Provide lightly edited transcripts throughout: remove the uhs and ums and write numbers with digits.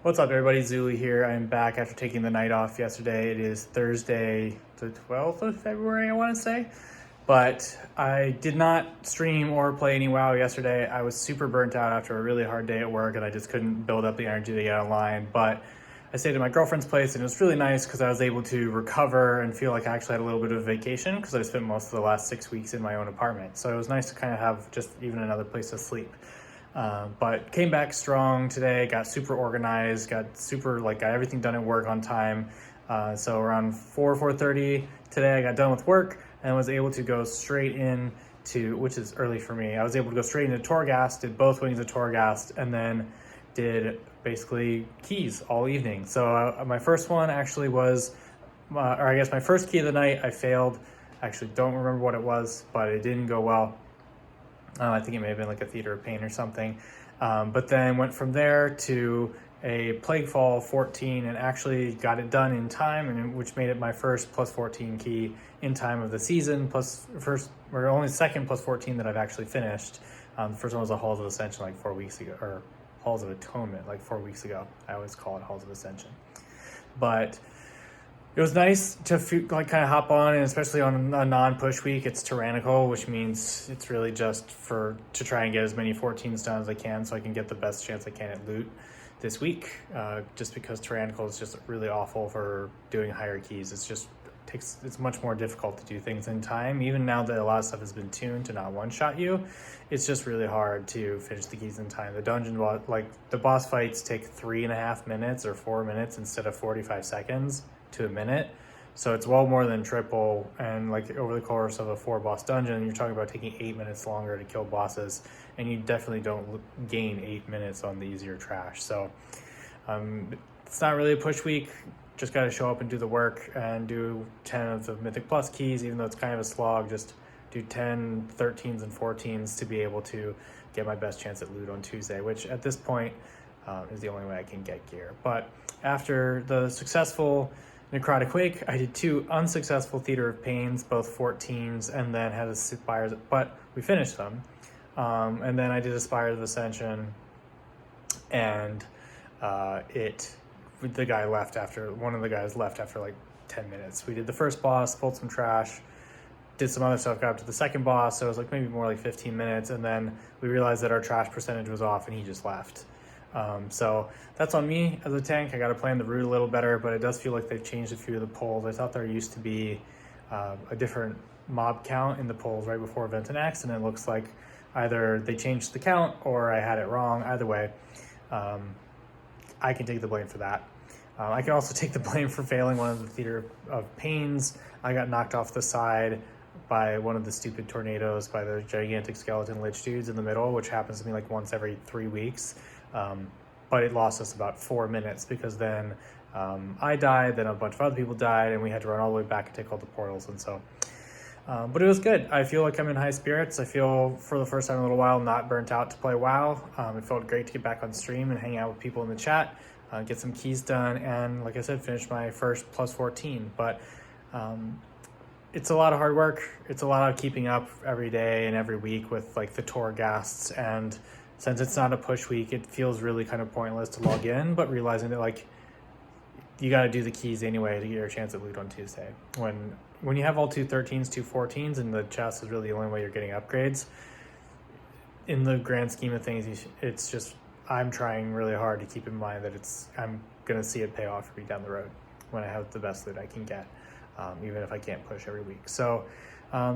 What's up, everybody? Zulu here. I'm back after taking the night off yesterday. It is Thursday, the 12th of February, I want to say. But I did not stream or play any WoW yesterday. I was super burnt out after a really hard day at work, and I just couldn't build up the energy to get online. But I stayed at my girlfriend's place, and it was really nice because I was able to recover and feel like I actually had a little bit of vacation because I spent most of the last 6 weeks in my own apartment. So it was nice to kind of have just even another place to sleep. But came back strong today, got super organized, got everything done at work on time. So around 4:30 today, I got done with work and was able to go straight in to, which is early for me, I was able to go straight into Torghast, did both wings of Torghast, and then did basically keys all evening. So my first one actually was, or I guess my first key of the night, I failed. I actually don't remember what it was, but it didn't go well. I think it may have been like a Theater of Pain or something. But then went from there to a Plaguefall 14 and actually got it done in time, and which made it my first plus 14 key in time of the season, only second plus 14 that I've actually finished. The first one was a Halls of Ascension like 4 weeks ago, or Halls of Atonement like 4 weeks ago. I always call it Halls of Ascension. But it was nice to kind of hop on, and especially on a non-push week, it's tyrannical, which means it's really just to try and get as many 14s done as I can so I can get the best chance I can at loot this week, just because tyrannical is just really awful for doing higher keys. It's much more difficult to do things in time. Even now that a lot of stuff has been tuned to not one-shot you, it's just really hard to finish the keys in time. The dungeon boss, the boss fights take 3.5 minutes or 4 minutes instead of 45 seconds to a minute. So it's well more than triple, and over the course of a 4-boss dungeon, you're talking about taking 8 minutes longer to kill bosses, and you definitely don't gain 8 minutes on the easier trash. So it's not really a push week. Just got to show up and do the work and do 10 of the Mythic Plus keys, even though it's kind of a slog. Just do 10 13s and 14s to be able to get my best chance at loot on Tuesday, which at this point is the only way I can get gear. But after the successful Necrotic Wake, I did 2 unsuccessful Theater of Pains, both 14s, and then had a Spires, but we finished them. And then I did a Spires of Ascension, and one of the guys left after like 10 minutes. We did the first boss, pulled some trash, did some other stuff, got up to the second boss, so it was like maybe more like 15 minutes, and then we realized that our trash percentage was off and he just left. So that's on me as a tank. I got to plan the route a little better, but it does feel like they've changed a few of the polls. I thought there used to be a different mob count in the polls right before Ventanax, and it looks like either they changed the count or I had it wrong. Either way, I can take the blame for that. I can also take the blame for failing one of the Theater of Pains. I got knocked off the side by one of the stupid tornadoes by the gigantic skeleton lich dudes in the middle, which happens to me like once every 3 weeks. But it lost us about 4 minutes because then I died, then a bunch of other people died, and we had to run all the way back and take all the portals. And so, but it was good. I feel like I'm in high spirits. I feel for the first time in a little while not burnt out to play WoW. It felt great to get back on stream and hang out with people in the chat, get some keys done, and like I said, finish my first plus 14. But it's a lot of hard work. It's a lot of keeping up every day and every week with like the Torghasts, and since it's not a push week, it feels really kind of pointless to log in, but realizing that like you got to do the keys anyway to get your chance at loot on Tuesday. When you have all 2 13s, 2 14s, and the chest is really the only way you're getting upgrades, in the grand scheme of things, it's just, I'm trying really hard to keep in mind that I'm going to see it pay off for me down the road when I have the best loot I can get, even if I can't push every week. So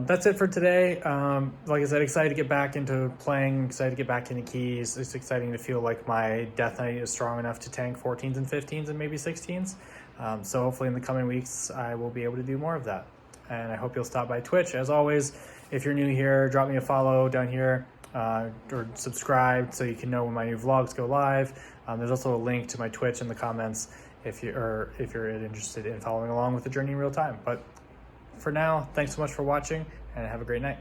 that's it for today. Like I said, excited to get back into playing, excited to get back into keys. It's exciting to feel like my Death Knight is strong enough to tank 14s and 15s and maybe 16s. So hopefully in the coming weeks, I will be able to do more of that. And I hope you'll stop by Twitch. As always, if you're new here, drop me a follow down here, or subscribe so you can know when my new vlogs go live. There's also a link to my Twitch in the comments if you're interested in following along with the journey in real time. But for now, thanks so much for watching, and have a great night.